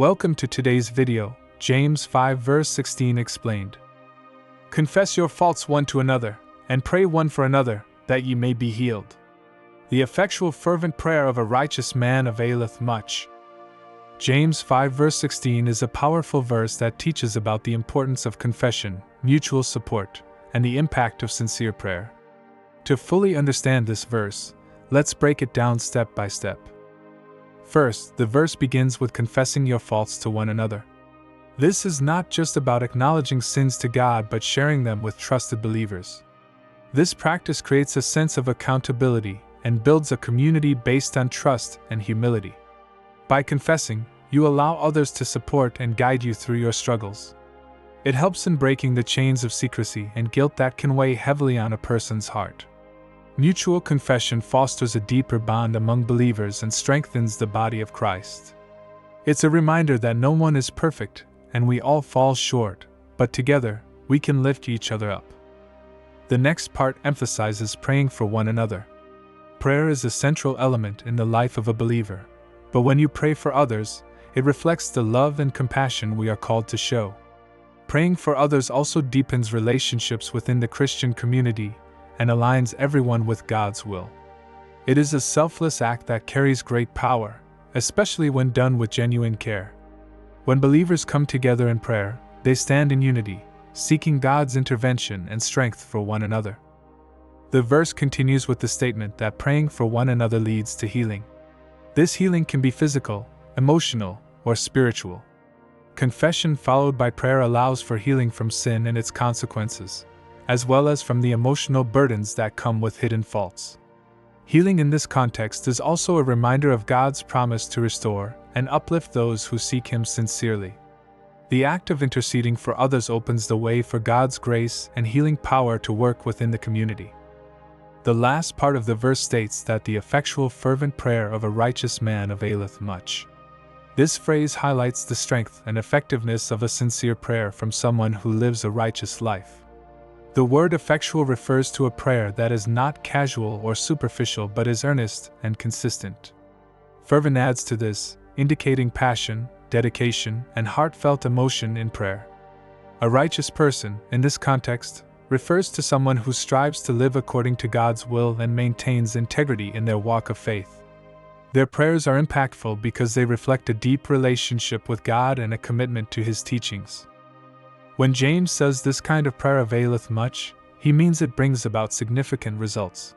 Welcome to today's video, James 5 verse 16 explained. Confess your faults one to another, and pray one for another, that ye may be healed. The effectual fervent prayer of a righteous man availeth much. James 5 verse 16 is a powerful verse that teaches about the importance of confession, mutual support, and the impact of sincere prayer. To fully understand this verse, let's break it down step by step. First, the verse begins with confessing your faults to one another. This is not just about acknowledging sins to God but sharing them with trusted believers. This practice creates a sense of accountability and builds a community based on trust and humility. By confessing, you allow others to support and guide you through your struggles. It helps in breaking the chains of secrecy and guilt that can weigh heavily on a person's heart. Mutual confession fosters a deeper bond among believers and strengthens the body of Christ. It's a reminder that no one is perfect, and we all fall short, but together, we can lift each other up. The next part emphasizes praying for one another. Prayer is a central element in the life of a believer, but when you pray for others, it reflects the love and compassion we are called to show. Praying for others also deepens relationships within the Christian community and aligns everyone with God's will. It is a selfless act that carries great power, especially when done with genuine care. When believers come together in prayer, they stand in unity, seeking God's intervention and strength for one another. The verse continues with the statement that praying for one another leads to healing. This healing can be physical, emotional, or spiritual. Confession followed by prayer allows for healing from sin and its consequences, as well as from the emotional burdens that come with hidden faults. Healing in this context is also a reminder of God's promise to restore and uplift those who seek Him sincerely. The act of interceding for others opens the way for God's grace and healing power to work within the community. The last part of the verse states that the effectual fervent prayer of a righteous man availeth much. This phrase highlights the strength and effectiveness of a sincere prayer from someone who lives a righteous life. The word effectual refers to a prayer that is not casual or superficial but is earnest and consistent. Fervent adds to this, indicating passion, dedication, and heartfelt emotion in prayer. A righteous person, in this context, refers to someone who strives to live according to God's will and maintains integrity in their walk of faith. Their prayers are impactful because they reflect a deep relationship with God and a commitment to His teachings. When James says this kind of prayer availeth much, he means it brings about significant results.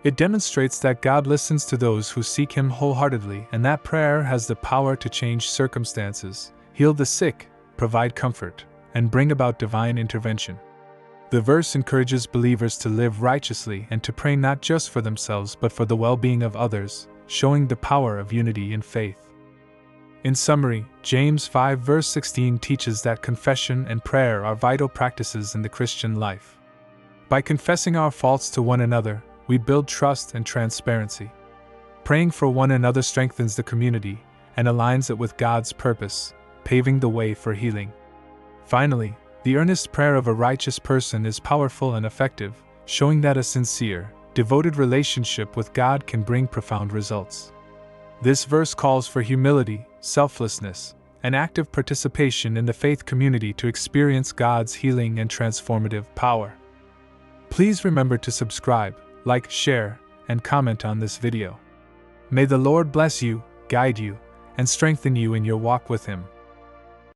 It demonstrates that God listens to those who seek Him wholeheartedly and that prayer has the power to change circumstances, heal the sick, provide comfort, and bring about divine intervention. The verse encourages believers to live righteously and to pray not just for themselves but for the well-being of others, showing the power of unity in faith. In summary, James 5 verse 16 teaches that confession and prayer are vital practices in the Christian life. By confessing our faults to one another, we build trust and transparency. Praying for one another strengthens the community and aligns it with God's purpose, paving the way for healing. Finally, the earnest prayer of a righteous person is powerful and effective, showing that a sincere, devoted relationship with God can bring profound results. This verse calls for humility, selflessness, and active participation in the faith community to experience God's healing and transformative power. Please remember to subscribe, like, share, and comment on this video. May the Lord bless you, guide you, and strengthen you in your walk with Him.